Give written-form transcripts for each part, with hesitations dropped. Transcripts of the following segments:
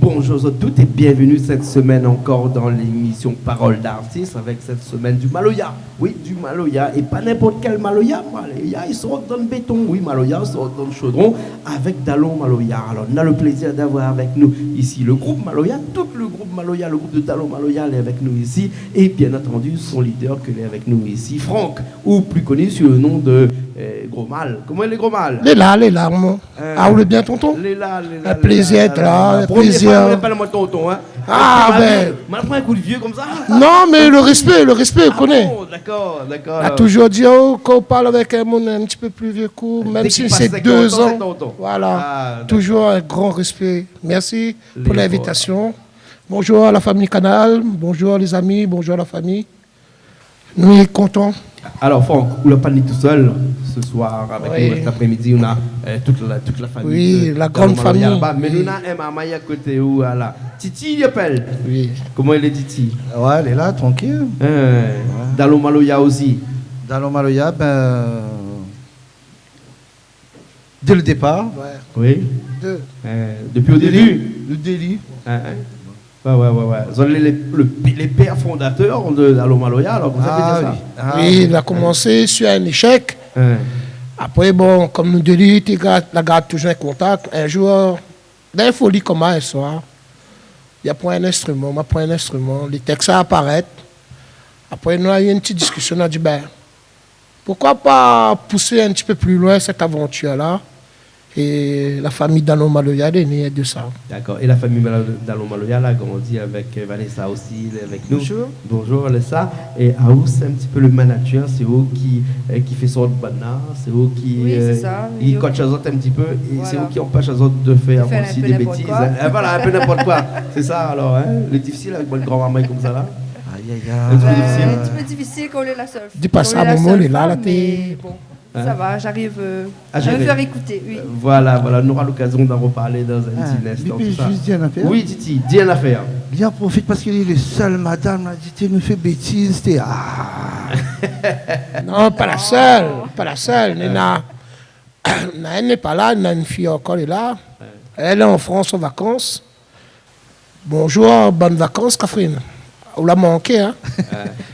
Bonjour à toutes et bienvenue cette semaine encore dans l'émission Parole d'artistes avec cette semaine du Maloya. Oui, du Maloya et pas n'importe quel Maloya. Maloya, ils sortent dans le béton. Oui, Maloya sort dans le chaudron avec Dalon Maloya. Alors, on a le plaisir d'avoir avec nous ici le groupe Maloya, tout le groupe Maloya, le groupe de Dalon Maloya est avec nous ici et bien entendu son leader qui est avec nous ici, Franck, ou plus connu sous le nom de Gros Mal. Comment est les Gros Mal? Les là, mon. Ah, vous le bien, tonton? Les là. Un plaisir d'être là, un plaisir. Pas le mot tonton, hein. Ah, ben. Mal prend un coup de vieux comme ça. Non, mais le respect, je connais. Bon, d'accord. On a toujours dit, quand on parle avec un monde un petit peu plus vieux coup, même si c'est 2 ans. Voilà. Toujours un grand respect. Merci pour l'invitation. Bonjour à la famille Canal, bonjour les amis, bonjour la famille. Nous sommes contents. Alors, Franck, vous n'avez pas dit tout seul ce soir avec nous cet après-midi. On a toute la famille. Oui, la grande famille. Mais nous avons un maille à côté où là. Titi, il appelle. Oui. Comment elle est, Titi? Ouais, elle est là, tranquille. Dans le Maloya aussi. Dans le Maloya, dès le départ. Ouais. Oui. Depuis le début. Le délit. Ouais. Vous êtes les pères fondateurs de Dallo Maloya, alors vous avez dit ça. Oui, il a commencé sur un échec. Après, bon, comme nous dit, il garde toujours un contact. Un jour, dans une folie comme un soir, il y a un instrument, les textes apparaissent. Après, nous avons eu une petite discussion, on a dit, pourquoi pas pousser un petit peu plus loin cette aventure-là? Et la famille Dallo Maloya est née de ça. D'accord. Et la famille Dallo Maloya a grandi avec Vanessa aussi, avec nous. Bonjour Vanessa. Et Aous, c'est un petit peu le manager, c'est eux qui fait son banana, c'est eux qui coach les autres un petit peu, et c'est eux qui empêchent les autres de faire aussi des bêtises. Voilà, un peu n'importe quoi. C'est ça alors, hein? Le difficile avec votre grand-maman comme ça là. Un petit peu difficile qu'on est la seule. Dis pas ça, maman, elle est là, mais bon. Ça va, j'arrive à me faire écouter. Oui. Voilà, on aura l'occasion d'en reparler dans un petit instant. Juste dire une affaire. Oui, Titi, dis une affaire. Il en profite parce qu'il est le seul, madame, a dit, tu nous fais bêtises, Non, pas la seule. Elle n'est pas là, il y a une fille encore là. Elle est en France en vacances. Bonjour, bonnes vacances, Catherine. On l'a manqué, hein.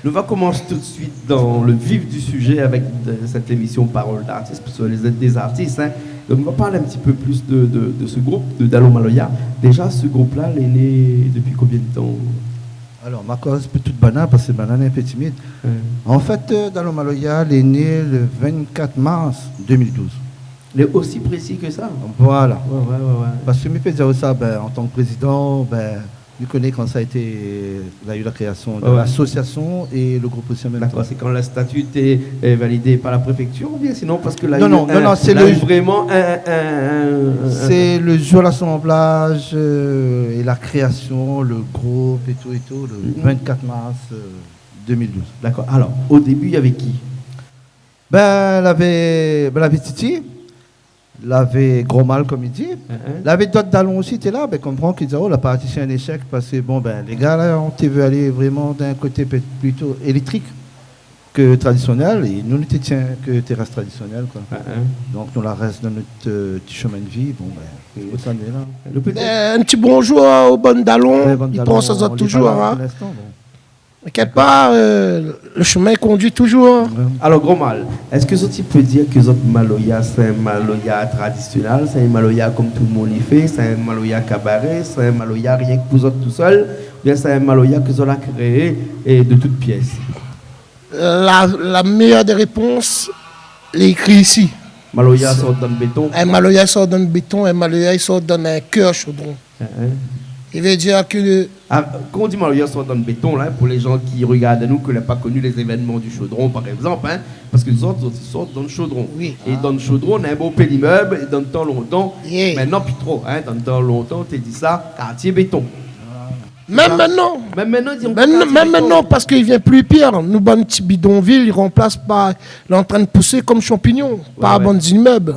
Nous allons commencer tout de suite dans le vif du sujet avec cette émission Parole d'artistes, parce que vous êtes des artistes. Hein. Donc on va parler un petit peu plus de ce groupe, de Dallo Maloya. Déjà, ce groupe-là, il est né depuis combien de temps? Alors, ma cause peut toute banane, parce que banane est un peu timide. En fait, Dallo Maloya, il est né le 24 mars 2012. Il est aussi précis que ça? Voilà. Ouais. Parce que je peux dire ça, en tant que président, je connais quand ça a eu la création de l'association et le groupe aussi en même temps. D'accord, c'est quand la statut est validée par la préfecture ou bien sinon parce que là, non, c'est vraiment c'est le jour de l'assemblage et la création, le groupe et tout, le 24 mars 2012. D'accord. Alors, au début, il y avait qui? Il y avait Titi. Il avait Gros Mal, comme il dit. Il avait d'autres Dalon aussi, tu es là. Comprends qu'ils disent, la partie c'est un échec parce que, les gars, là, on veut aller vraiment d'un côté plutôt électrique que traditionnel. Et nous, nous tiens que terrasse traditionnelle, quoi. Donc, nous, la reste dans notre petit chemin de vie. Un petit bonjour aux bonnes Dalon. Ils pensent à ça toujours, hein. Quelque part, le chemin conduit toujours. Alors, Gros Mal, est-ce que tu peux dire que votre Maloya, c'est un Maloya traditionnel, c'est un Maloya comme tout le monde y fait, c'est un Maloya cabaret, c'est un Maloya rien que vous autres tout seul, ou bien c'est un Maloya que vous avez créé et de toutes pièces? La meilleure des réponses est écrite ici. Maloya sort dans le béton. Un Maloya sort dans le béton, un Maloya sort dans un cœur chaudron. Il veut dire que... Quand on dit Maloya sort dans le béton, là, pour les gens qui regardent nous, qui n'ont pas connu les événements du chaudron, par exemple, hein, parce que les autres sortent dans le chaudron. Oui. Et dans le chaudron, on a un beau peu d'immeuble, et dans le temps longtemps, maintenant plus trop, hein, dans le temps longtemps, tu dit ça, quartier béton. Même maintenant. Même maintenant, parce qu'il vient plus pire. Nous, un petit bidonville, il remplace par... Il est en train de pousser comme champignon, par bon immeuble.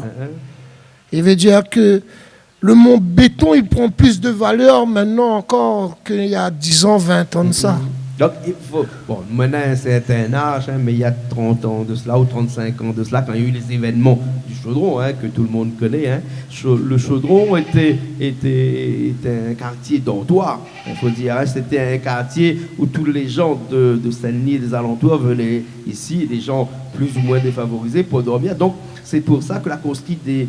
Il veut dire que le mot béton, il prend plus de valeur maintenant encore qu'il y a 10 ans, 20 ans de ça. Donc, il faut. Bon, maintenant, un certain âge, mais il y a 30 ans de cela ou 35 ans de cela, quand il y a eu les événements du Chaudron, que tout le monde connaît, le Chaudron était un quartier dortoir, il faut dire. C'était un quartier où tous les gens de Saint-Denis et des alentours venaient ici, des gens plus ou moins défavorisés pour dormir. Donc, c'est pour ça que la construit des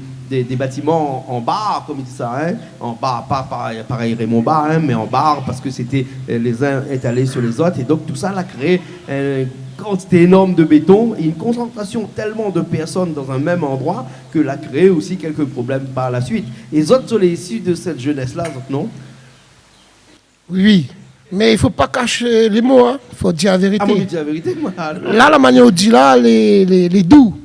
bâtiments en bar, comme il dit ça, en bar, pas pareil Raymond Bar, mais en bar, parce que c'était les uns étalés sur les autres, et donc tout ça a créé une quantité énorme de béton et une concentration tellement de personnes dans un même endroit que l'a créé aussi quelques problèmes par la suite. Et les autres sont les issus de cette jeunesse-là, non? Oui, mais il ne faut pas cacher les mots, il faut dire la vérité. Ah, moi, je dis la vérité, moi. Là, la manière dont on dit là, les doux.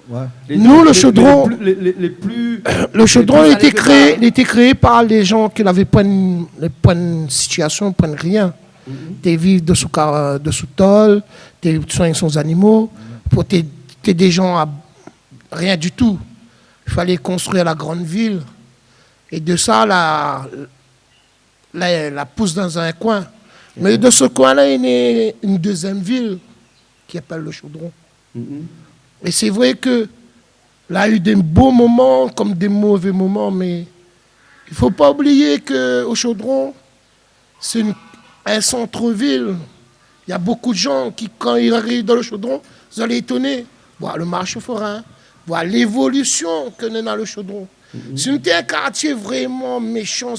Ouais. Nous, le chaudron, le chaudron était créé par les gens qui n'avaient pas une situation, pas rien. Tu vivre de sous tôle, tu soignes son animaux, pour t'es des gens à rien du tout. Il fallait construire la grande ville. Et de ça, la pousse dans un coin. Mais de ce coin-là, il y a une deuxième ville qui s'appelle le Chaudron. Et c'est vrai que là, il y a eu des beaux moments comme des mauvais moments, mais il ne faut pas oublier qu'au Chaudron, c'est un centre-ville. Il y a beaucoup de gens qui, quand ils arrivent dans le Chaudron, vous allez étonner, voir le marché forain, voir l'évolution que nous avons dans le Chaudron. Si nous étions un quartier vraiment méchant,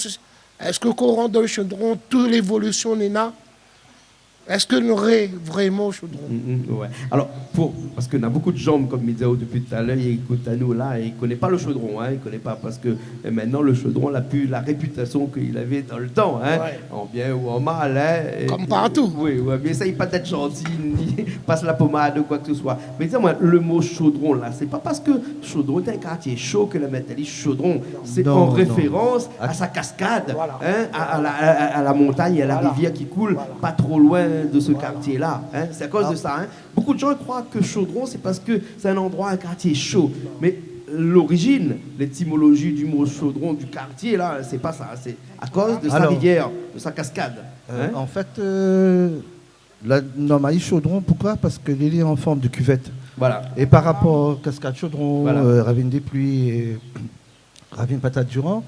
est-ce que quand on rentre dans le Chaudron, toute l'évolution n'est là? Est-ce que nous aurions vraiment au Chaudron? Ouais. Alors, parce qu'on a beaucoup de gens, comme Midzao depuis tout à l'heure, ils écoutent à nous là, et ils ne connaissent pas le Chaudron, ils ne connaissent pas, parce que maintenant le Chaudron n'a plus la réputation qu'il avait dans le temps, en bien ou en mal. Comme partout. Oui, mais ça, il n'est pas d'être gentil, ni passe la pommade ou quoi que ce soit. Mais dis-moi, le mot Chaudron là, c'est pas parce que Chaudron est un quartier chaud que le métallique Chaudron, c'est en référence à sa cascade, à la montagne et à la rivière qui coule pas trop loin de ce quartier-là. C'est à cause de ça. Beaucoup de gens croient que Chaudron, c'est parce que c'est un endroit, un quartier chaud. Mais l'origine, l'étymologie du mot Chaudron, du quartier, là, c'est pas ça. C'est à cause de sa rivière, de sa cascade. En fait, la normale Chaudron, pourquoi? Parce que l'île est en forme de cuvette. Voilà. Et par rapport à Cascade Chaudron, Ravine des Pluies et Ravine Patate Durand,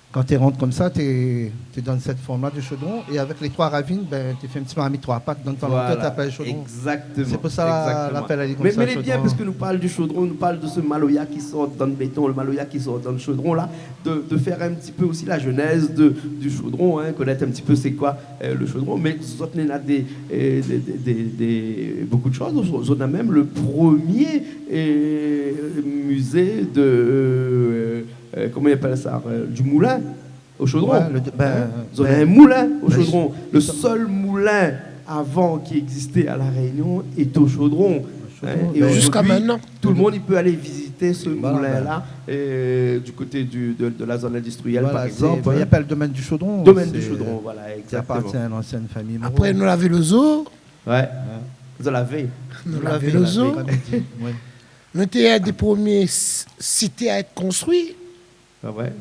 quand tu rentres comme ça, tu es dans cette forme-là de chaudron. Et avec les trois ravines, tu fais un petit peu mis trois pattes. Donc, tu appelles chaudron. Exactement. C'est pour ça l'appel à l'école. Mais il est bien, parce que nous parlons du chaudron, nous parlons de ce maloya qui sort dans le béton, le maloya qui sort dans le chaudron, là, de faire un petit peu aussi la genèse du chaudron, connaître un petit peu c'est quoi le chaudron. Mais on a beaucoup de choses. On a même le premier musée de... comment on appelle ça, du moulin au Chaudron. Vous avez un moulin au Chaudron. Le seul moulin avant qui existait à La Réunion est au Chaudron. Et jusqu'à maintenant. Tout le monde il peut aller visiter ce moulin-là du côté de la zone industrielle, par exemple. Il y a le domaine du Chaudron. Domaine du Chaudron, voilà, exactement. Qui appartient à l'ancienne famille. Après, nous l'avons le zoo. Ouais. Vous l'avez. Nous l'avons le zoo. Nous étions un des premiers cités à être construits. Ah ouais.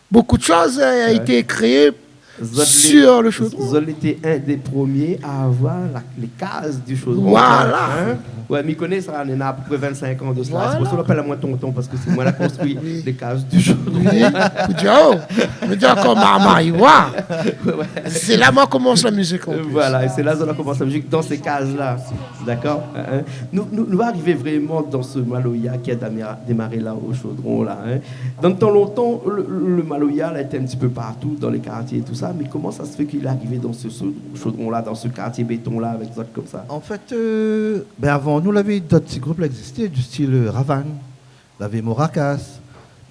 Beaucoup de choses ont été créées sur le Chaudron. Vous avez été un des premiers à avoir les cases du Chaudron. Voilà. Ouais, m'y connaît ça, on a à peu près 25 ans de cela. Voilà. C'est pour ça qu'on appelle à moi tonton, parce que c'est moi qui ai construit les cases du Chaudron. Je dis encore Marmaïwa. C'est là que commence la musique. Voilà, et c'est là qu'on commence la musique, dans ces cases-là. D'accord. Nous va arriver vraiment dans ce maloya qui a démarré là au Chaudron. Là, Dans le temps longtemps, le maloya a été un petit peu partout, dans les quartiers et tout ça, mais comment ça se fait qu'il est arrivé dans ce Chaudron-là, dans ce quartier béton-là, avec des autres comme ça? En fait, avant, nous, d'autres petits groupes existaient, du style Ravan, il y avait Moracas,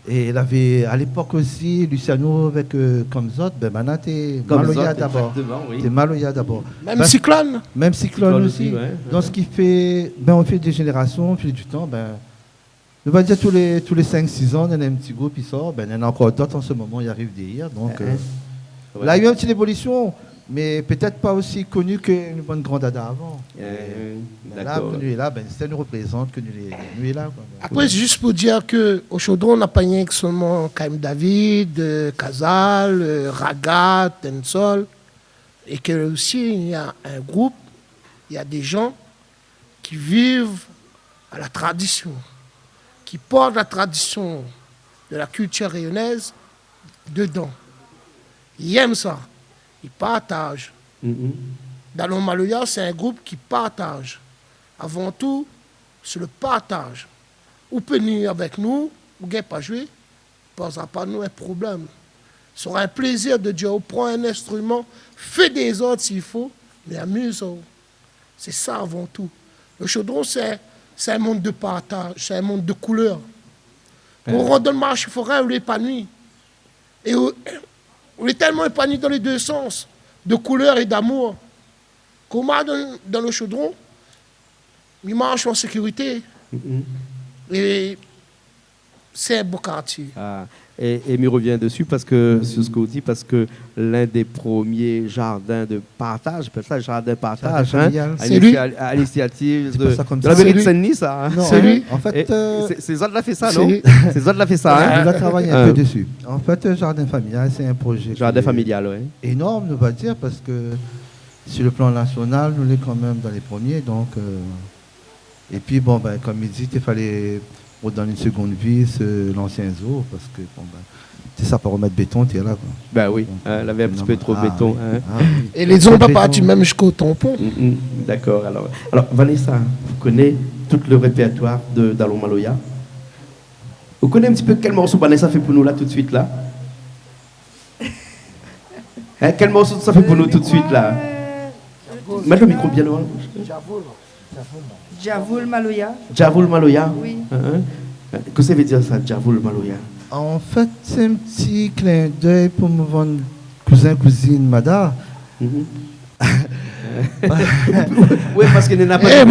et il y avait à l'époque aussi Luciano avec Comzot, maintenant t'es Maloya d'abord. T'es Maloya d'abord. Même Cyclone. Même Cyclone aussi. Ouais. Donc ce qui fait, on fait des générations, au fil du temps, on va dire tous les 5-6 ans, il y a un petit groupe qui sort, il y en a encore d'autres en ce moment, il arrive d'hier. Donc là, il y a eu une petite évolution. mais peut-être pas aussi connu qu'une bonne grande dada avant. Là, que nous est là, ben, ça nous représente que nous est là. Quoi. Après, c'est juste pour dire qu'au Chaudron, on n'a pas rien que seulement Kaim David, Casal, Ragat, Tensol, et que aussi il y a un groupe, il y a des gens qui vivent à la tradition, qui portent la tradition de la culture rayonnaise dedans. Ils aiment ça. Ils partagent. Dans le Maloya, c'est un groupe qui partage. Avant tout, c'est le partage. Ou peut venir avec nous, ou ne pas jouer, ça ne posera pas nous un problème. Ce sera un plaisir de dire, prends un instrument, fais des ordres s'il faut, mais amuse-vous. C'est ça avant tout. Le chaudron, c'est un monde de partage, c'est un monde de couleurs. On rentre dans le marché forain, on l'épanouit. Et on est tellement épanoui dans les deux sens, de couleurs et d'amour. Comment dans le chaudron, il marche en sécurité. Et c'est un beau quartier. Et m'y revient dessus parce que, sur ce que vous dites, parce que l'un des premiers jardins de partage, peut-être ça, jardin partage, à l'initiative de la mairie de Saint-Denis, ça. Non, c'est lui. En fait, c'est Zod l'a fait ça, non? C'est Zod l'a fait ça. On va travailler un peu dessus. En fait, jardin familial, c'est un projet. Jardin familial, oui. Énorme, on va dire, parce que sur le plan national, nous sommes quand même dans les premiers. Donc, et puis, bon, ben, comme il dit, il fallait donner une seconde vie l'ancien zoo, parce que bon, ben, c'est ça, pour remettre béton, tu es là. Quoi. Ben oui, elle avait un petit peu trop de béton. Oui. Et les zones pas partis même jusqu'au tampon. D'accord. Alors, Vanessa, vous connaissez tout le répertoire d'Allo Maloya. Vous connaissez un petit peu quel morceau Vanessa fait pour nous là tout de suite là? Quel morceau ça fait pour nous tout de suite là? Mets le micro bien loin. Djavoul Maloya. Djavoul Maloya? Oui. Qu'est-ce que ça veut dire ça, Djavoul Maloya? En fait, c'est un petit clin d'œil pour me vendre cousin-cousine Mada. Oui, parce qu'il n'a pas. Eh,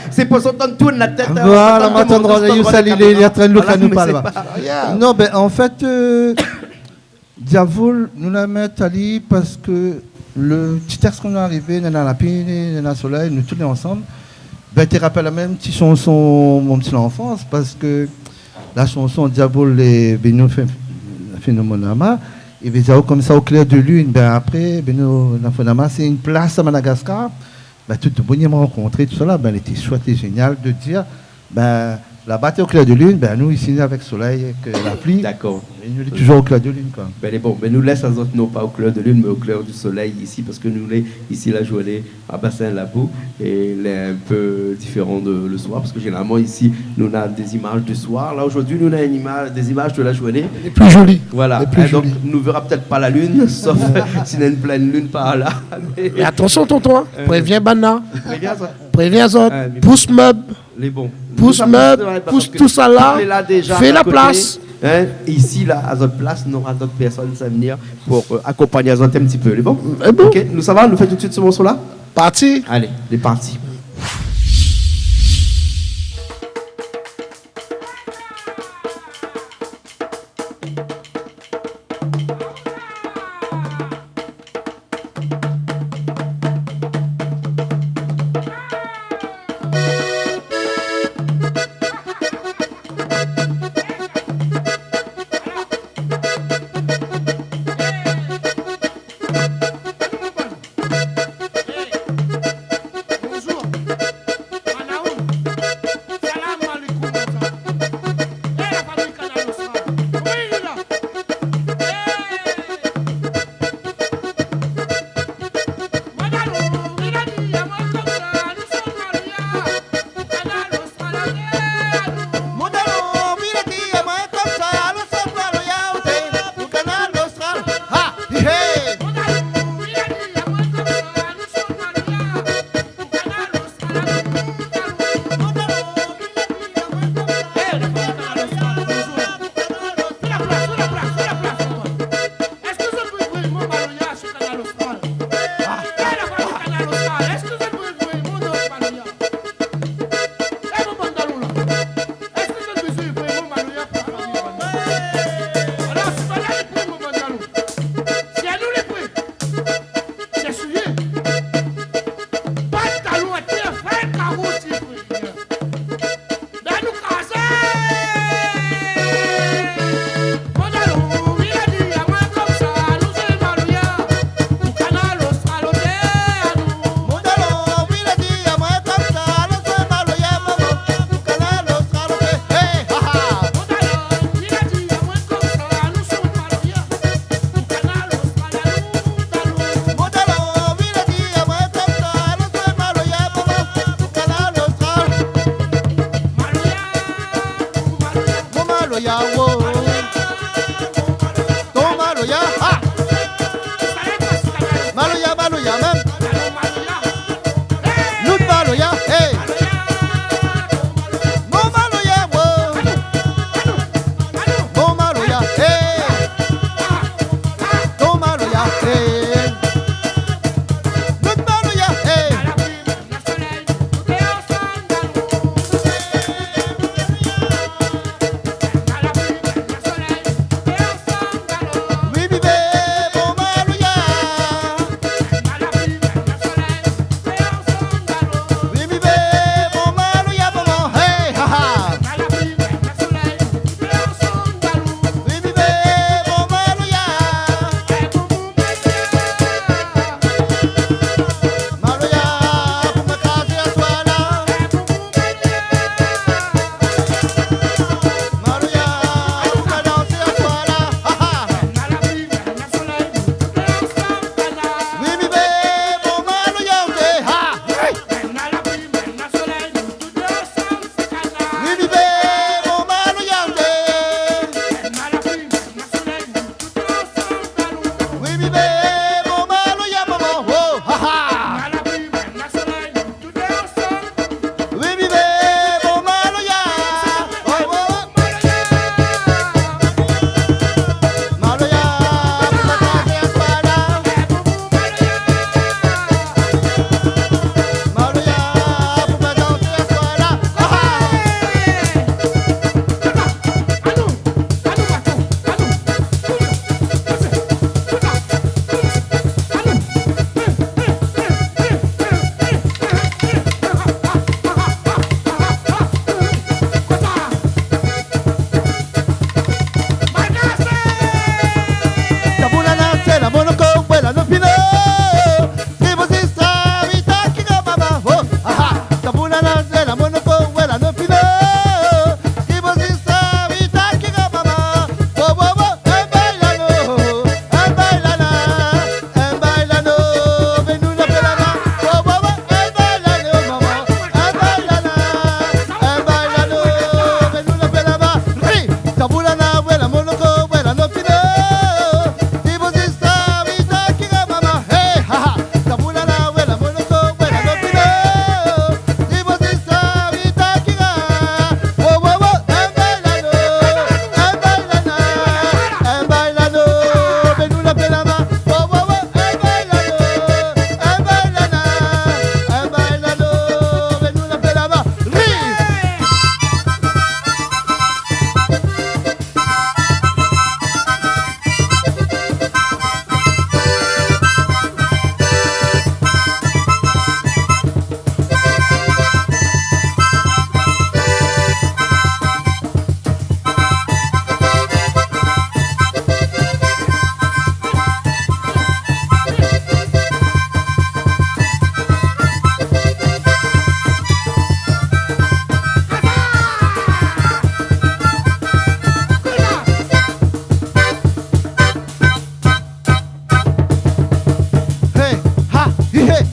c'est pour ça qu'on tourne la tête. Voilà, m'attendra, il est en train de nous parler. Non, ben en fait, Djavoul, nous la mettons à l'île parce que le petit texte qu'on est arrivé, dans la pine, dans le soleil, nous tous ensemble, ben, tu rappelles la même petite chanson, mon petit enfance, parce que la chanson Djavoul et Beno Phénoménama, et bien, comme ça, au clair de lune, ben après, Beno Phénoménama, c'est une place à Madagascar, ben, tout le monde m'a rencontré, tout ça là, ben, elle était chouette et génial de dire, ben, là-bas, au clair de lune, ben, nous, ici, avec soleil, avec la pluie. D'accord. Et nous, toujours au clair de lune, quoi. Ben, bon, ben, nous laisse à autres, non pas au clair de lune, mais au clair du soleil ici, parce que nous, ici, la journée à Bassin-Labou, et elle est un peu différente de le soir, parce que généralement, ici, nous avons des images du soir. Là, aujourd'hui, nous avons des images de la journée. Les plus jolies. Voilà. Les plus donc, jolies. nous ne verrons peut-être pas la lune, sauf s'il y a une pleine lune par là. Mais attention, tonton, préviens Bana, Préviens ça. préviens Zot, pousse meuble, Les bons. pousse meuble, pousse tout ça là, fais la place. Ici, là, à notre place, nous aurons d'autres personnes à venir pour accompagner Azot un petit peu. Les bons? Bon. Ok, nous ça va? Nous faisons tout de suite ce morceau-là? Parti. Allez, c'est parti. Bonjour. hey.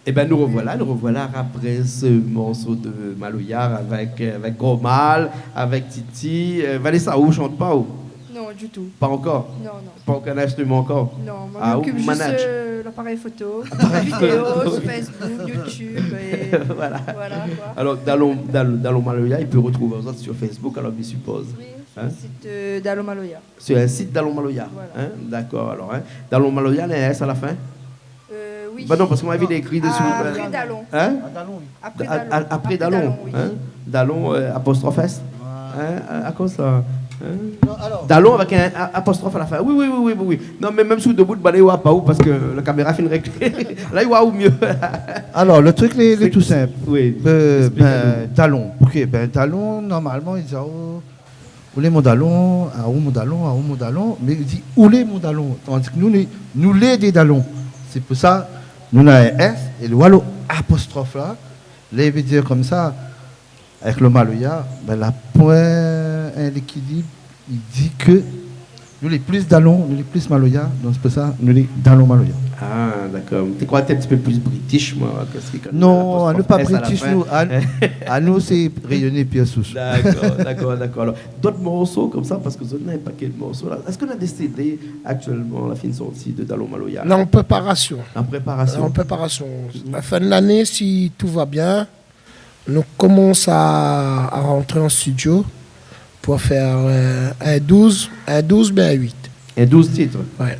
Et bien nous revoilà après ce morceau de Maloya avec Gros Mal, avec Titi. Vanessa, vous chante pas ou? Non, du tout. Pas encore? Non. Pas aucun instrument encore? Non, moi je m'occupe juste l'appareil photo, vidéo sur Facebook, YouTube et voilà quoi. Alors Dalo Maloya, il peut retrouver vous autres sur Facebook, alors je suppose. Oui, sur le site Dalo Maloya. Sur un site Dalo Maloya. Voilà. Hein? D'accord, alors. Hein? Dalo Maloya, il y a un S à la fin? Oui. Bah non, parce qu'on m'a vu écrit dessus. Après Dalon. Hein? Après Dalon, oui. Hein? Dalon, apostrophe S. Hein? À cause ça. Dalon avec un apostrophe à la fin. Oui. Non, mais même sous debout de balai, pas où, parce que la caméra fait une règle. Là, il voit où mieux. Alors, le truc est tout simple. Oui. Dalon. Ok, Dalon, normalement, il dit où est mon Dalon, où mon Dalon, mais il dit où est mon Dalon. Tandis que nous les des Dalons. C'est pour ça, nous avons un S et le wallo apostrophe là, les veut dire comme ça, avec le Maloya, la point l'équilibre, il dit que nous les plus Dalon, nous les plus Maloya, donc c'est pour ça, nous les Dalon Maloya. Ah, d'accord. Tu crois que tu es un petit peu plus british, moi? Non, à nous pas british, à nous c'est rayonner Pierre Souche. D'accord. Alors, d'autres morceaux comme ça, parce que je n'ai pas quel morceau là. Est-ce qu'on a des CD actuellement, la fin de sortie de Dalo Maloya? En préparation. En préparation. La fin de l'année, si tout va bien, nous commençons à rentrer en studio pour faire un 12, mais un 8. Un 12 titres. Ouais.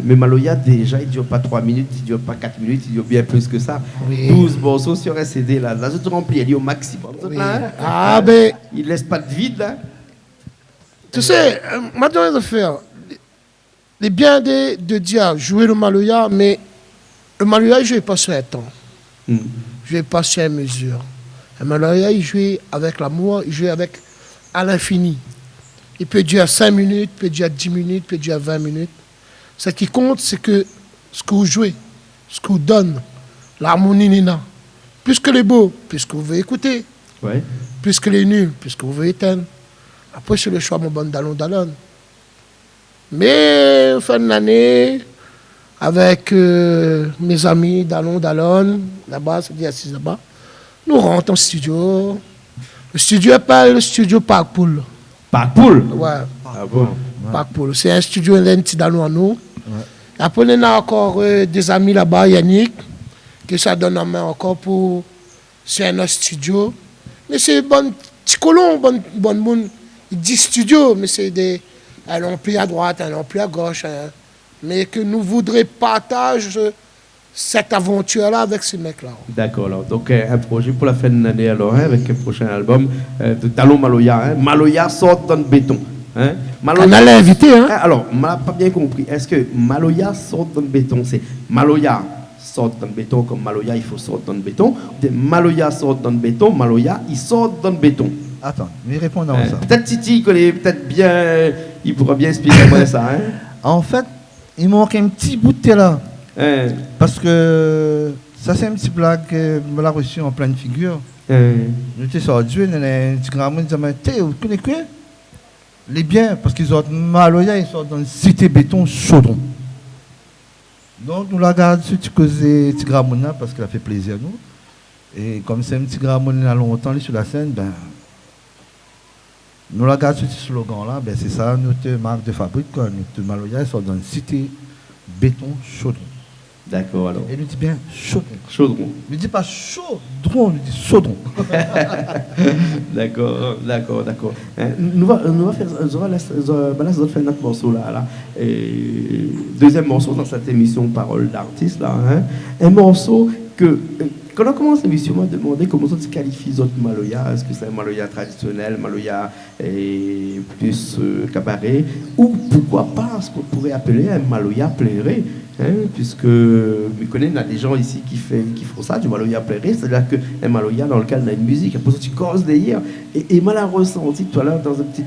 Mais Maloya, déjà, il ne dure pas 3 minutes, il ne dure pas 4 minutes, il dure bien plus que ça. Oui. 12 morceaux sur un CD, là. Là, je te remplis, il est au maximum. Oui. Là, il ne laisse pas de vide, là. Tu sais, maintenant, de faire les bien de dire jouer le Maloya, mais le Maloya, il ne joue pas sur un temps. Il ne joue pas sur une mesure. Le Maloya, il joue avec l'amour, il joue avec à l'infini. Il peut durer 5 minutes, il peut durer 10 minutes, il peut durer 20 minutes. Ce qui compte, c'est que ce que vous jouez, ce que vous donne, l'harmonie nina. Plus que les beaux, plus que vous voulez écouter. Ouais. Plus que les nuls, plus que vous voulez éteindre. Après, c'est le choix, mon bon Dalon. Mais, fin de l'année, avec mes amis Dalon, là-bas, c'est-à-dire assis là-bas, nous rentrons en studio. Le studio appelle le studio Parkpool. Parkpool? Ouais. Ah bon? Parkpool. C'est un studio d'un petit Dalon à nous. Ouais. Après, on a encore des amis là-bas, Yannick, que ça donne en main encore pour. C'est un autre studio. Mais c'est bon, petit colon, bon monde. Il dit studio, mais c'est un long plus à droite, un long plus à gauche. Mais que nous voudrions partager cette aventure-là avec ces mecs-là. D'accord, alors. Donc, un projet pour la fin de l'année, alors, avec un prochain album de Dalo Maloya. Maloya sort dans le béton. Maloya, on a l'invité, hein? Alors, on n'a pas bien compris. Est-ce que Maloya sort dans le béton? C'est Maloya sort dans le béton comme Maloya, il faut sortir dans le béton. Maloya sort dans le béton, Maloya, il sort dans le béton. Attends, mais répondons à ça. Peut-être Titi, il connaît peut-être bien, il pourra bien expliquer moi ça. Hein? En fait, il manque un petit bout de là. Parce que ça, c'est un petit blague que je l'ai reçu en pleine figure. J'étais sorti, il y a un petit grand monde qui disait, vous connaissez quoi? Les biens, parce qu'ils ont Maloya, ils sont dans le cité béton chaudron. Donc, nous la gardons ce petit grand monde là parce qu'il a fait plaisir à nous. Et comme c'est un petit grand monde là longtemps sur la scène, ben, nous la gardons ce slogan là, ben, c'est ça notre marque de fabrique. Quoi. Notre Maloya, ils sont dans le cité béton chaudron. D'accord, alors. Et nous dit bien chaudron. Chaudron. Ne dit pas chaudron, nous dit chaudron. D'accord. Nous va faire notre morceau là. Deuxième morceau dans cette émission Parole d'artiste là. Un morceau que quand on commence l'émission, on m'a demandé comment ça se qualifie votre maloya. Est-ce que c'est un maloya traditionnel, maloya plus cabaret, ou pourquoi pas ce qu'on pourrait appeler un maloya plairé, puisque je connais, il y a des gens ici qui font ça, du maloya plairé, c'est-à-dire qu'un maloya dans lequel on a une musique, après ça tu causes d'ailleurs, et mal ressenti tout à l'heure dans un petit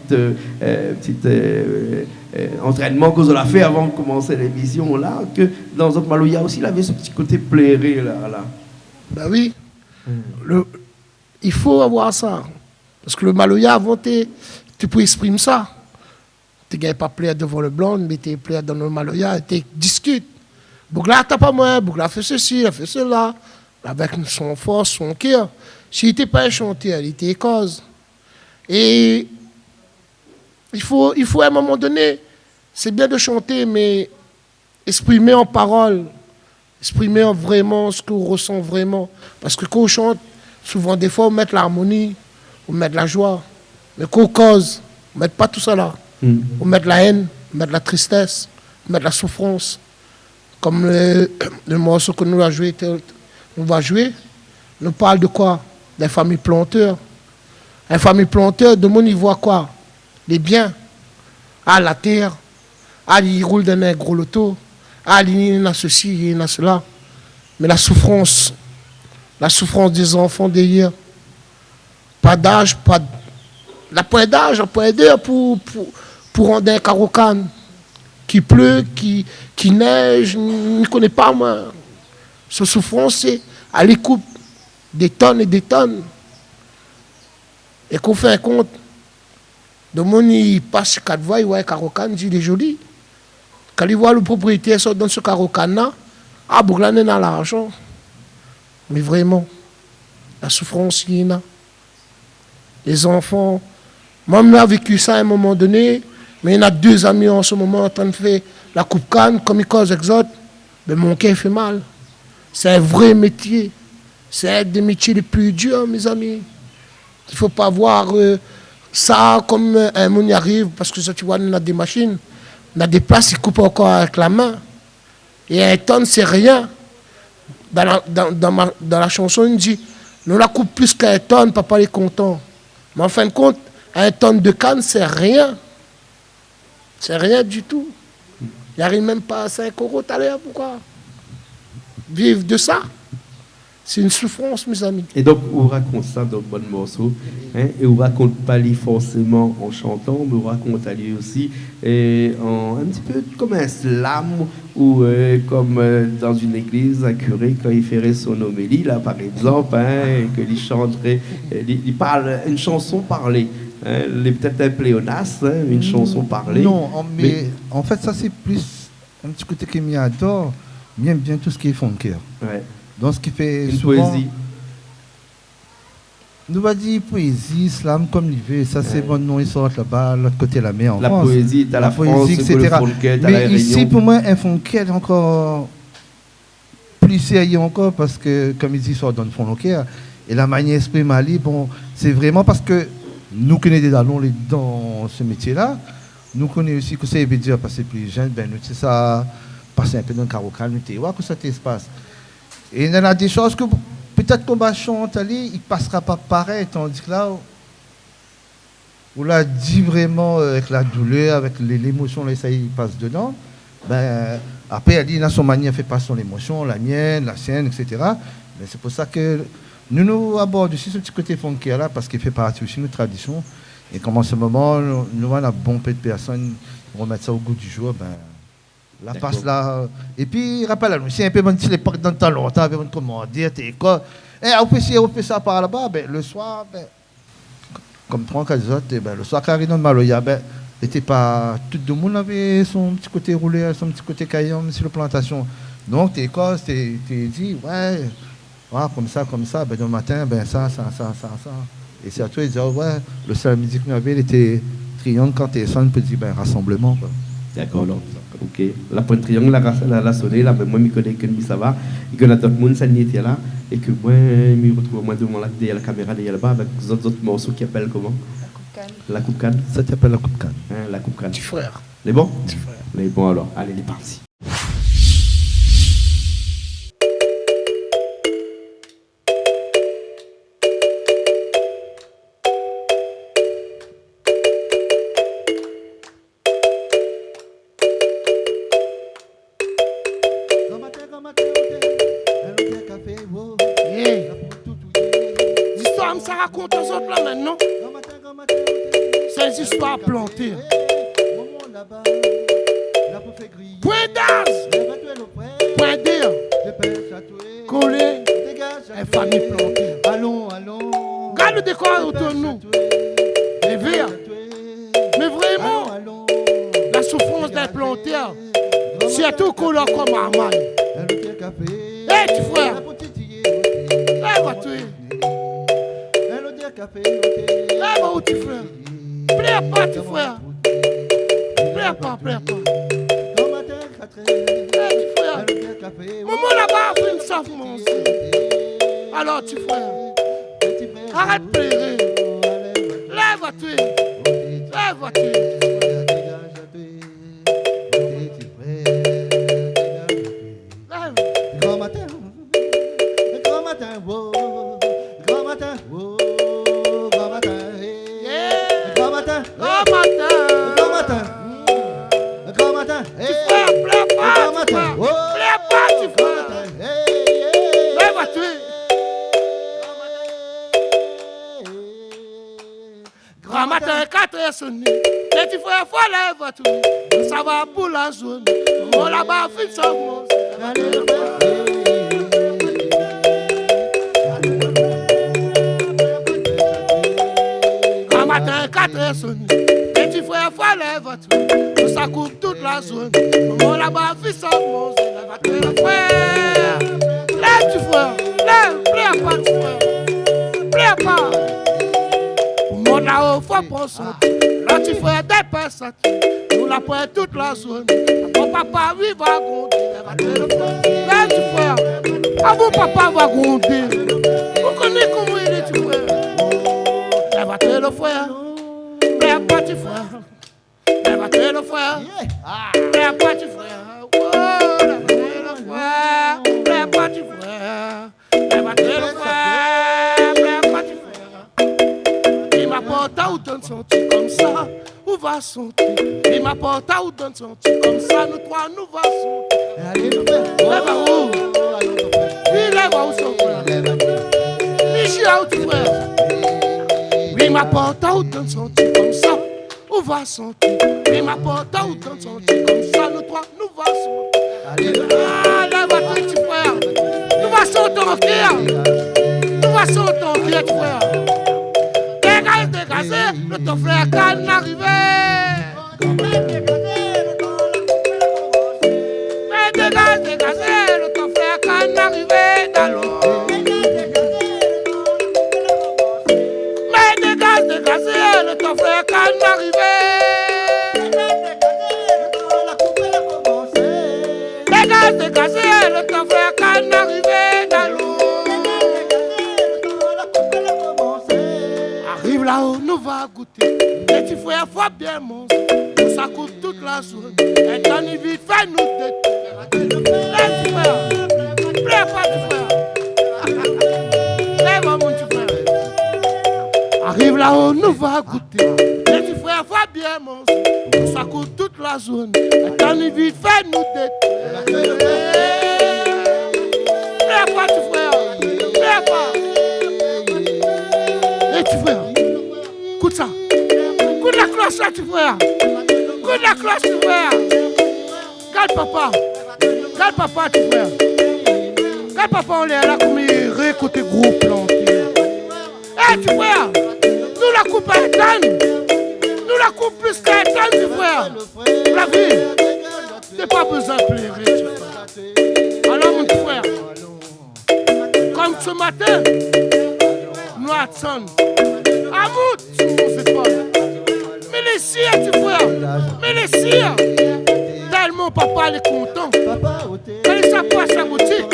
entraînement que vous a fait avant de commencer l'émission là, que dans votre maloya aussi il avait ce petit côté plairé là. Ben oui, il faut avoir ça. Parce que le maloya, avant, tu peux exprimer ça. Tu n'es pas plaire devant le blanc, mais tu es plaire dans le maloya, tu discutes. Bougla, t'as pas moins, Bougla fait ceci, il a fait cela, avec son force, son cœur. S'il n'était pas un chanteur, il était cause. Et il faut à un moment donné, c'est bien de chanter, mais exprimer en parole. Exprimer vraiment ce qu'on ressent vraiment. Parce que quand on chante, souvent des fois on met l'harmonie, on met de la joie. Mais quand on cause, on ne met pas tout ça là. On met de la haine, on met de la tristesse, on met de la souffrance. Comme le morceau que nous va jouer, nous parle de quoi? Des familles planteurs. Un famille planteur, de monde, il voit quoi? Les biens. Ah, la terre. Ah, il roule dans un gros loto. Ah, il y a ceci, il y a cela. Mais la souffrance des enfants d'hier, pas d'âge, la point d'âge, la point d'heure pour rendre un carocan qui pleut, qui neige, je ne connais pas moi. Cette souffrance, c'est à l'écoute des tonnes et des tonnes. Et qu'on fait un compte, de monde, il passe 4 voies, il voit un carocan, il dit, il est joli. Quand il voit le propriétaire sort dans ce carocan-là, ah, Bouglan est dans l'argent. Mais vraiment, la souffrance, il y en a. Les enfants, moi, j'ai vécu ça à un moment donné, mais il y en a 2 amis en ce moment en train de faire la coupe canne, comme ils causent exote, mais mon cœur fait mal. C'est un vrai métier. C'est un des métiers les plus durs, mes amis. Il ne faut pas voir ça comme un monde y arrive, parce que ça, tu vois, on a des machines. On a des places qui coupent encore avec la main. Et un tonne, c'est rien. Dans la chanson, il dit, nous la coupe plus qu'un tonne, papa est content. Mais en fin de compte, un tonne de canne, c'est rien. C'est rien du tout. Il n'arrive même pas à 5 € tout à l'heure. Pourquoi? Vivre de ça, c'est une souffrance, mes amis. Et donc, on raconte ça dans le bon morceau. Et on raconte pas lui forcément en chantant, mais on raconte à lui aussi un petit peu comme un slam ou comme dans une église, un curé, quand il ferait son homélie, là, par exemple, et qu'il chanterait, il parle une chanson parlée. Peut-être un pléonasme, une chanson parlée. Non, mais en fait, ça, c'est plus un petit côté qui m'adore. J'aime bien tout ce qui est funker. Ouais. Donc, ce qui fait une souvent, poésie. Nous va dire poésie, slam, comme il veut. Ça, c'est bon nom, ils sortent là-bas, l'autre côté de la mer en la France. Poésie, t'as la poésie, France, etc. Mais ici, Réunion. pour moi, un funker est encore plus sérieux encore parce que, comme ils disent, ils sortent dans le funker. Et la manière d'exprimer Mali, bon, c'est vraiment parce que nous connaissons des talons dans ce métier-là. Nous connaissons aussi que ça veut dire parce que plus jeune, ben, nous, c'est ça, passer un peu dans le carocal, nous, tu vois que ça t'espace. Et il y en a des choses que peut-être qu'on va chanter, il ne passera pas pareil, tandis que là, on l'a dit vraiment avec la douleur, avec l'émotion, là, ça y passe dedans. Ben, après, elle dit, dans son manière, fait passer son émotion, la mienne, la sienne, etc. Mais c'est pour ça que nous abordons aussi ce petit côté funky là, parce qu'il fait partie aussi de notre tradition. Et comme en ce moment, nous, on a bon peu de personnes qui remettent ça au goût du jour, ben, la passe là. Et puis, rappelle-nous, c'est un peu bon, si l'époque dans le temps longtemps, avec une commande, t'es quoi. Et on fait ça par là-bas, ben, le soir, ben, comme 3-4 autres, ben, le soir, quand il y a Maloya, ben, n'était pas. Tout le monde avait son petit côté roulé, son petit côté caillon sur la plantation. Donc, t'es quoi, t'es dit, ouais, comme ça, ben, le matin, ben, ça. Et c'est à toi, il dit, ouais, le seul musique que nous avions, il était triangle, quand t'es sonne, on peut dire, ben, rassemblement, quoi. D'accord, donc, ok. La pointe triangle, la sonné, là, ben, moi, je connais que ça va, et que d'autres monde, ça n'y était là. Et que moi, je me retrouve moi devant derrière la caméra, derrière là-bas, avec les autres morceaux qui appellent comment? La Coupe Cannes. Ça t'appelle la Coupe Cannes. Hein, la Coupe Cannes. Petit frère. Les bons? Petit frère. Les bons alors, allez, les partis. L'histoire, ça raconte aux autres là maintenant. C'est des histoires plantées. Point d'âge, point d'air, collé, et famille plantée. Allons, allons. Regarde le décor autour de nous. Les verts. Mais vraiment, la souffrance des planteurs, surtout couleur comme Armani. Hé, petit frère, lève-toi. Lève-toi, petit frère. Pleure pas, petit frère. Pleure pas, pleure pas. Hé, petit frère. Maman là-bas a fait une savement aussi. Alors, petit frère, arrête de pleurer. Lève-toi. Lève-toi. Grand matin, grand matin, wow, grand matin, wow, grand matin, grand matin, Grand matin. grand matin, grand matin, Petit frère, pleure pas, grand petit matin, frère. wow, Pleure pas, petit grand frère. matin, Lève-toi. Grand matin, 4 heures sonné. Petit frère, faut lève-toi. Ça va pour la zone. On là-bas, fin de savon. Grand matin, 4 heures sonné. Petit frère, faut lève-toi. Ça coupe toute la zone. On là-bas, fin de savon. Lève-toi, frère. Lève, petit frère. Lève, pleure pas, petit frère. Pleure pas. Mon là-haut, faut prendre son là, tu frère des personnes. Nous la prenons toute la zone. Mon papa, lui, va gronder. Là, tu frère. Ah, mon papa va gronder. Vous connaissez comment il est, tu frère. Lève-toi, le frère. Lève-toi, tu frère. Lève-toi, le frère. Lève-toi, tu frère. Oh, lève-toi, le frère. Lève-toi, tu frère. Lève-toi, le frère. Lève-toi, tu frère. Il m'apporte à où donne son petit comme ça, où va son petit. Il m'apporte à où donne son petit comme ça, nous trois nous va son petit. Lève à où? Il lève à où son frère? Il chie à où tu frère? Il m'apporte à où donne son petit comme ça, où va son petit. Il m'apporte à où donne son petit comme ça, nous trois nous va son petit. Ah, lève à toi petit frère. Nous va son ton cœur. Nous va son ton cœur, petit frère. Dégagez, le ton frère can arriver. Mais dégagez, le ton frère can arriver dans l'eau. Mais dégagez, le ton frère can arriver. Dégagez, le ton frère can arriver dans l'eau. Arrive là-haut, nous va goûter. Petit frère, faut bien manger. Ça coûte toute la zone. Et quand il vit, fais nous détruire. Petit frère, pleure pas, petit frère. Lève mon petit frère. Arrive là-haut, nous va goûter. Petit frère, faut bien manger. Ça coûte toute la zone. Et quand il vit, fais nous détruire. Pleure pas, petit frère. Pleure pas. Et petit frère. Écoute ça. Écoute la cloche là, tu frère. Écoute la cloche, tu frère. Regarde papa. Regarde papa, tu frère. Regarde papa, on est là comme il réécoute gros planté. Eh, tu frère. Nous la coupe à étane. Nous la coupe plus qu'à étane, tu frère. La vie. T'as pas besoin de pleurer, tu frère. Alors, mon petit frère. Comme ce matin. Nous attendons. Amour, tu nous fais pas. Mais les cires, tu frère. Mais les cires. Tellement papa est content. Quand il s'approche sa boutique.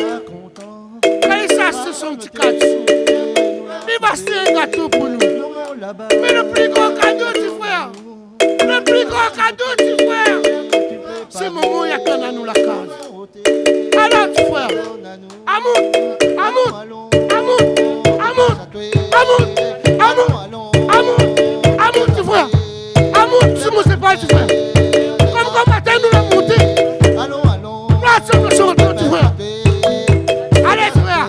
Quand il s'achète son Mais le plus grand cadeau, petit frère. Le plus grand cadeau, petit frère. C'est le moment où il y a qu'un à nous la case. Alors, petit frère. Amour, amour, amour, amour, amour, amour, amour, amour, petit frère. Amour, c'est mon séparé, petit frère. Comme matin, nous l'avons monté. Là, c'est le chanteur, petit frère. Allez, petit frère.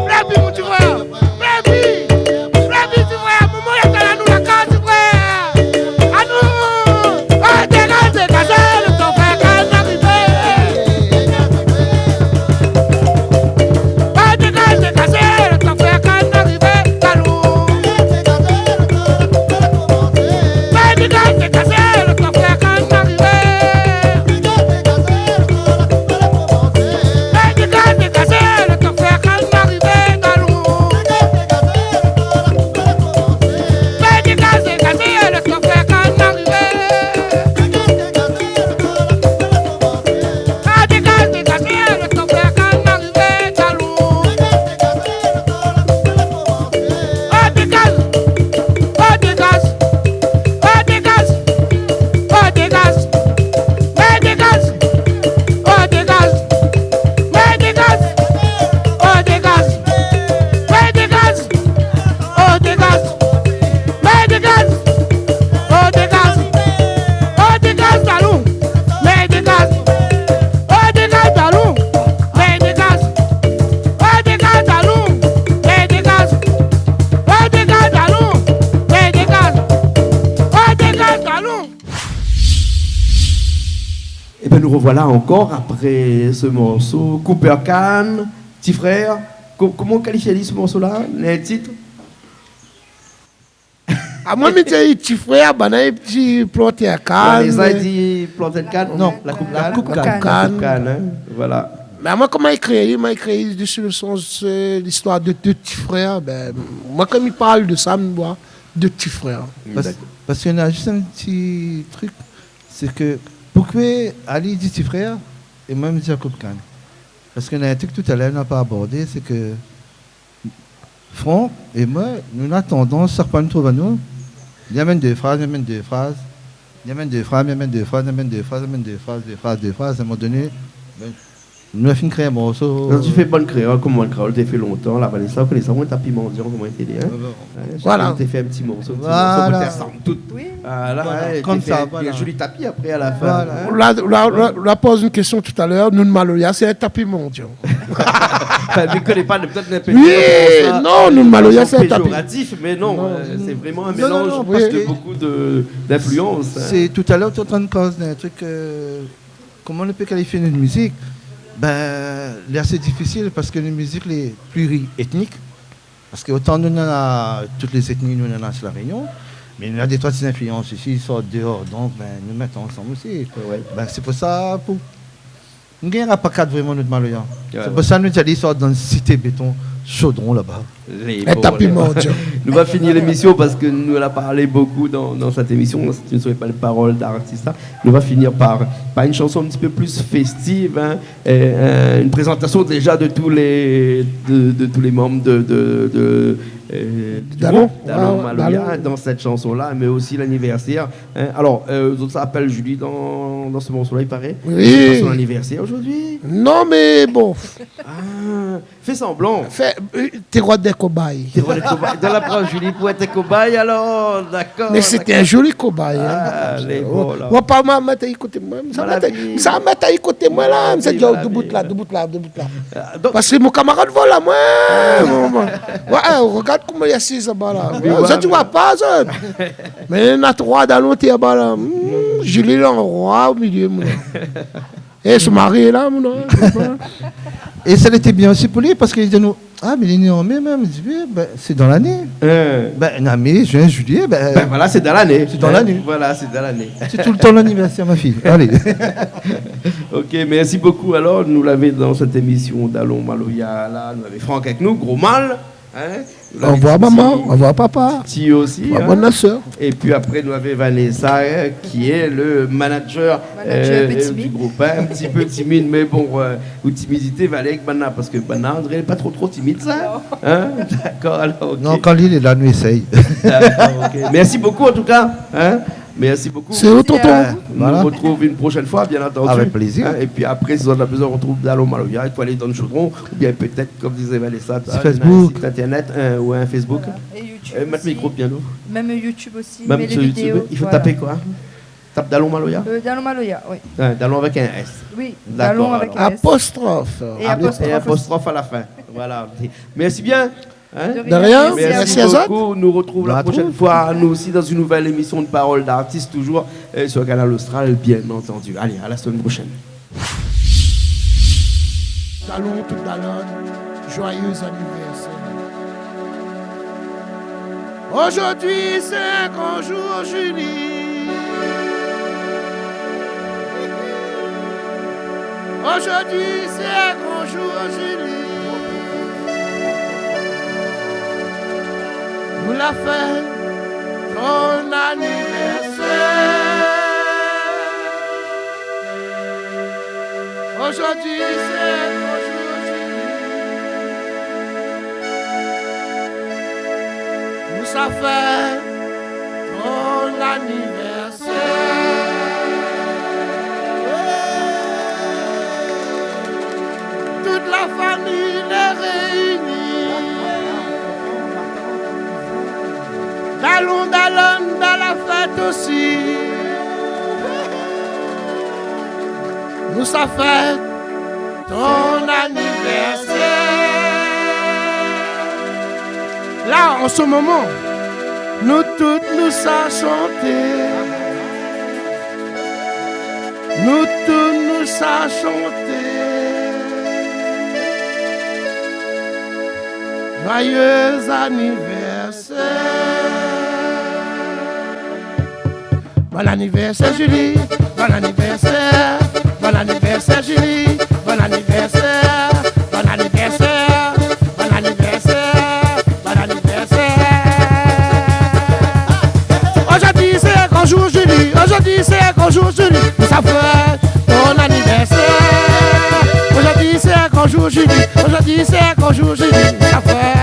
Blébi, mon petit frère. Blébi, petit frère. Maman, il y a qu'un à nous la case, petit frère. À nous. Ah, dégagez, le temps fait qu'un arrivé. Ah, dégagez, le temps fait qu'un arrivé. Talou. Ah, dégagez, le temps fait qu'un arrivé. Ah, dégagez, le temps fait qu'un arrivé. Talou. Ah, dégagez, le temps fait qu'un arrivé. Ah, dégagez, le temps fait qu'un arrivé. Talou. Ah, dégage, ah, dégage, ah, dégage, ah, dégage, mais dégage, ah, dégage, mais dégage, ah, dégage, mais dégage, ah, dégage, mais dégage, ah, dégage, ah, dégage, Talou, mais dégage, ah, dégage, Talou, mais dégage, ah, dégage, Talou, mais dégage. Ah, dégage, Talou! Mais dégage! Ah, dégage, Talou! Et bien nous revoilà encore après ce morceau. Cooper Can, petit frère. Comment qualifier ce morceau-là? Les titres? À moi, je dis, petit frère, il y a un petit planté à canne. Les a dit planter de canne? Non, la coupe canne. coupe La coupe canne. canne, hein. Voilà. Mais moi, comment il crée? Il m'a écrit dessus le sens, l'histoire de deux petits frères. Ben, moi, comme il parle de ça, je vois deux petits frères. Parce qu'il y en a juste un petit truc, c'est que pourquoi Ali dit petit frère et moi je dis Jacob Khan. Parce qu'il y a un truc tout à l'heure on n'a pas abordé, c'est que Franck et moi, nous avons tendance, certains d'entre nous, il y a même deux phrases, il y a même deux phrases, il y a même deux phrases, il y a même deux phrases, il y a même deux phrases, il y a même deux phrases, deux phrases, à un moment donné, nous avons créé un morceau. Tu fais bonne créole, comme moi le créole, tu fait longtemps, la Vanessa, vous connaissez moins tapis mendiant, comment il était hein? Voilà. Tu fait un petit morceau, Voilà. pour t'assemble tout. Oui. Voilà, Comme t'es ça, fait voilà. un joli tapis après à la fin. Voilà. hein. On a posé une question tout à l'heure. Nous, de Maloya, c'est un tapis mondial. Enfin, je ne connais pas peut-être un peu. Oui, non, nous, Maloya, c'est un tapis. péjoratif, mais non, c'est vraiment un mélange non, parce parce de que beaucoup d'influences. hein. C'est tout à l'heure, tu es en train de causer d'un truc. Comment on peut qualifier une musique? Ben, c'est assez difficile parce que la musique est pluriethnique. Parce que autant nous, on a toutes les ethnies, nous, on a sur la Réunion. Mais nous, on a des trois influences ici, ils sortent dehors. Donc, ben, nous mettons ensemble aussi. Ouais. Ben, c'est pour ça, pour. Nous n'avons pas quatre vraiment notre Maloya. Ouais, C'est pour ça que nous allons sortir dans une cité béton chaudron là-bas. Un tapis mondial. Nous allons finir l'émission parce que nous allons parlé beaucoup dans cette émission. Ce ne serait pas une parole d'artiste. Nous allons finir par une chanson un petit peu plus festive, hein, une présentation déjà de tous les membres Dallon. Dallon Maloya Dallon. dans cette chanson-là, mais aussi l'anniversaire. Hein. Alors, autres s'appellent Julie dans ce morceau-là, il paraît. Oui. C'est pas son anniversaire aujourd'hui. Non, mais bon, Ah, fais semblant. t'es roi des cobayes. T'es roi des cobayes. Dans la preuve, Julie, pour être cobaye, alors, d'accord. Mais c'était un joli cobaye. Ah, les beaux, là. On va pas mettre à écouter moi. Ça mettre à écouter moi là. Voilà, C'est vie, déjà voilà, debout vie, là, là. debout là. Donc, Parce que mon camarade vole là, moi. Ouais, regarde comment il y a 6 là-bas là. Ça, tu vois pas, ça. Mais il y en a 3 dans l'autre là-bas là. Julie là, en roi au milieu. Moi. Et son mari est là, mon. Et ça l'était bien aussi pour lui parce qu'il disait nous, ah, mais il est né en mai même. Il dit, oui, ben, c'est dans l'année. Ben, en mai, juin, juillet, ben voilà, c'est dans l'année. C'est dans l'année. Voilà, c'est dans l'année. c'est tout le temps l'anniversaire, ma fille. Allez. Ok, merci beaucoup. Alors, nous l'avons dans cette émission d'Allons Maloya. Là, nous avons Franck avec nous, gros mal. Hein, Au revoir maman, au revoir papa. Titi aussi. Au revoir ma soeur. Et puis après, nous avons Vanessa, qui est le manager du groupe. Un petit peu timide, mais bon, ou timidité, va aller avec Bana, parce que Bana, André n'est pas trop timide, ça. Hein? D'accord, alors. Okay. Non, quand il est là, nous essaye. Okay. Merci beaucoup, en tout cas. Hein? Merci beaucoup. C'est au tonton. On nous retrouve une prochaine fois, bien entendu. Avec plaisir. Hein? Et puis après, si on a besoin, on retrouve Dalo Maloya. Il faut aller dans le chaudron. Ou bien peut-être, comme disait Vanessa, Facebook. Un site internet ou un Facebook. Et YouTube. Mettre micro bien nous. Même YouTube aussi. Même mais sur les YouTube, vidéos, il faut taper quoi? Tape Dalo Maloya? Dalo Maloya, oui. Dalo avec un S. Oui, Dalo avec un S. Apostrophe. Et apostrophe à la fin. Voilà. Merci bien. Hein? De rien, merci beaucoup. Nous retrouvons la prochaine fois, nous aussi, dans une nouvelle émission de Parole d'artistes, toujours sur le canal Austral, bien entendu. Allez, à la semaine prochaine. Talon tout talon, joyeux anniversaire. Aujourd'hui, c'est un grand jour, Julie. Aujourd'hui, c'est un grand jour, Julie. Nous l'a fait ton anniversaire. Aujourd'hui, c'est mon jour, Julie. Nous ça fait ton anniversaire. Toute la famille est réunie. Allons dans la fête aussi. Nous ça fait ton anniversaire. Là, en ce moment, nous toutes nous ça chanter. Nous toutes nous ça chanter. Joyeux anniversaire. Bon anniversaire Julie, bon anniversaire, bon anniversaire Julie, bon anniversaire, bon anniversaire, bon anniversaire, bon anniversaire. Aujourd'hui c'est un grand jour Julie, aujourd'hui c'est un grand jour Julie, nous ça fait ton anniversaire. Aujourd'hui c'est un grand jour Julie, aujourd'hui c'est un grand jour Julie, nous ça fait.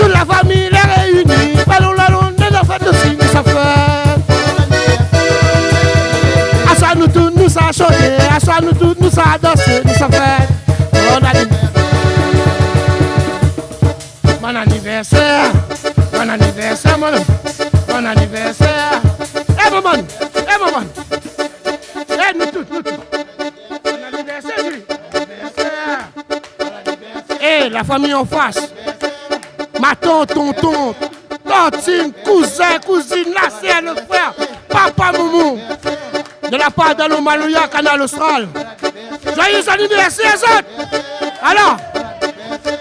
Toute la famille est réunie, ballon la londe de la fête aussi, nous ça fait. Assois nous tous, nous ça chanter, assois nous tous, nous ça danser, nous ça fait. Bon anniversaire, bon anniversaire, mon bon anniversaire. Eh maman, nous tous. Bon anniversaire, Julie. Eh, la famille en face. Ma tante, tonton, tantine, cousin, cousine, la sœur, le frère, papa, maman. De la part d'Dalo Maloya, canal Austral. Joyeux anniversaire, Zot. Alors,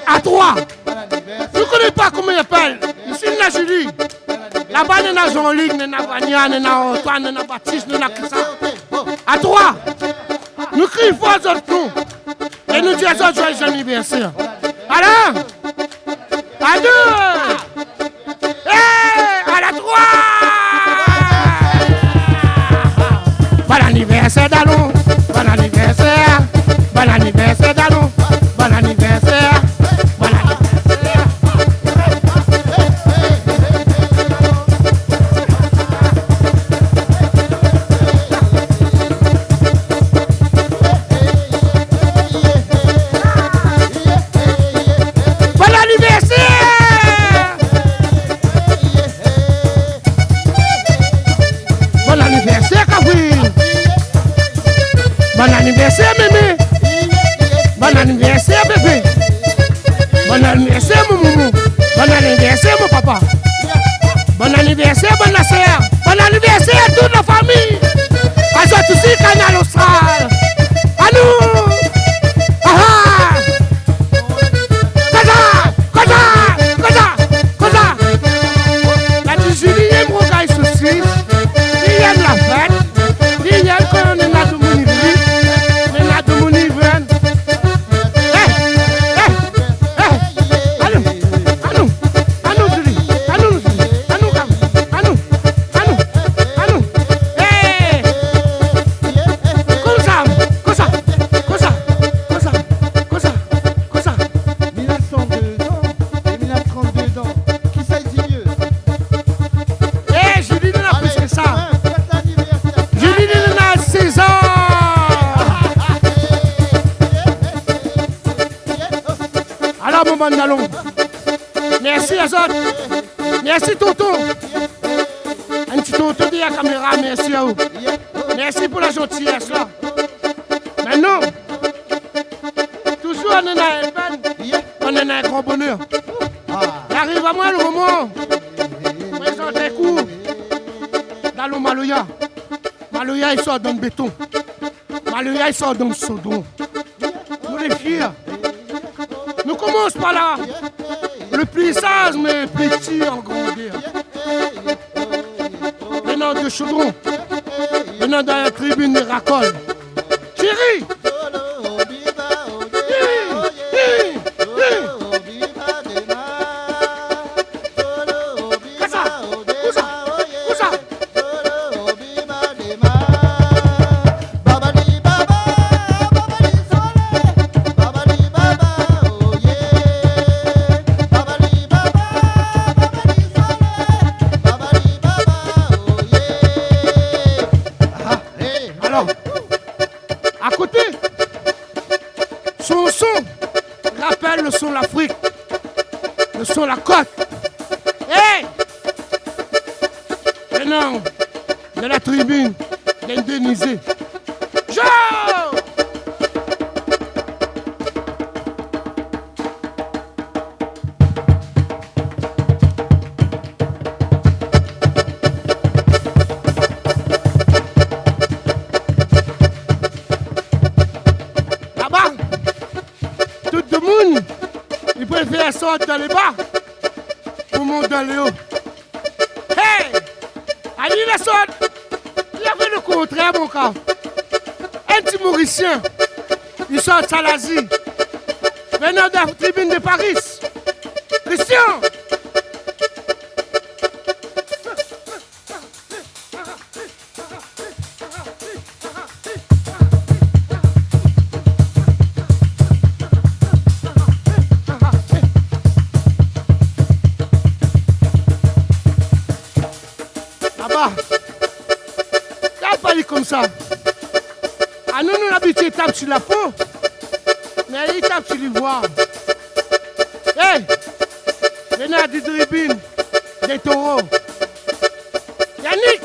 à 3. Je ne connais pas comment il appelle. Ici, il y a Julie. Là-bas, il y a Jean-Luc, il y a Vania, il y a Antoine, il y a Baptiste, il y a Christian. À 3. Nous crions fort Zot nous. Et nous disons Zot, joyeux anniversaire. Alors, à 2. Et à la 3. Bon anniversaire Dalo, bon anniversaire, bon anniversaire Dalo, bon anniversaire, bon anniversaire. Bon anniversaire. Bon anniversaire Kavri. Bon anniversaire mémé. Bon anniversaire bébé. Bon anniversaire mon moumou. Bon anniversaire mon papa. Bon anniversaire bonne sœur. Bon anniversaire toute la famille. À tous aussi canal Austral. À nous. La Julie aime regarder ceci. Il aime la fête. Il aime quand on est là de mon niveau. On est là de mon niveau. Merci les autres. Merci tonton. Un petit tonton de la caméra, merci à vous. Merci pour la gentillesse là. Maintenant, toujours on est dans un peine, on est dans un grand bonheur. Il arrive à moi le moment où présenter un coup dans le Maloya. Maloya il sort dans le béton. Maloya il sort dans le chaudron. Nous les fiers. Nous commençons par là. Le plus sage mais petit en grandeur. Venant de chaudron. Venant dans la tribune de racole. Thierry! Le son l'Afrique, le son la côte. Hey! Venant de la tribune d'Indonésie. Joe! Là-bas, tout le monde. Il préfère sortir dans les bas pour monter dans les hauts. Hey! Ali la sorte, il avait le contraire, mon cas. Un petit Mauricien, il sort de Salazie, venant de la tribune de Paris. Christian! Comme ça. À nous, nous l'habitude tape sur la peau, mais il tape sur l'ivoire. Hey! Venez à des tribunes, des taureaux. Yannick!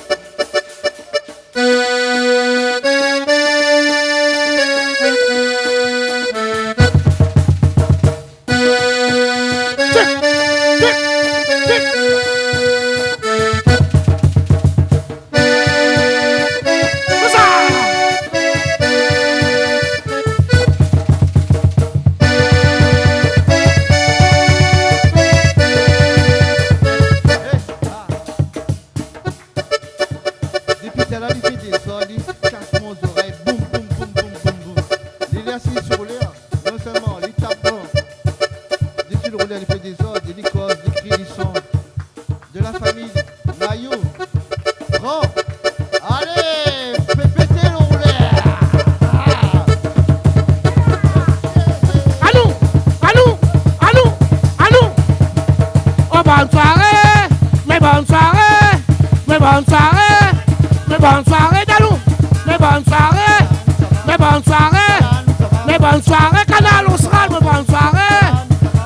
Bonne soirée, Canal, on sera, mais bonne soirée.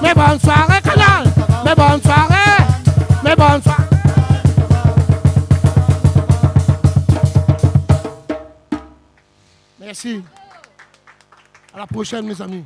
Mais bonne soirée, Canal. Mais bonne soirée. Mais bonne soirée. Merci. À la prochaine, mes amis.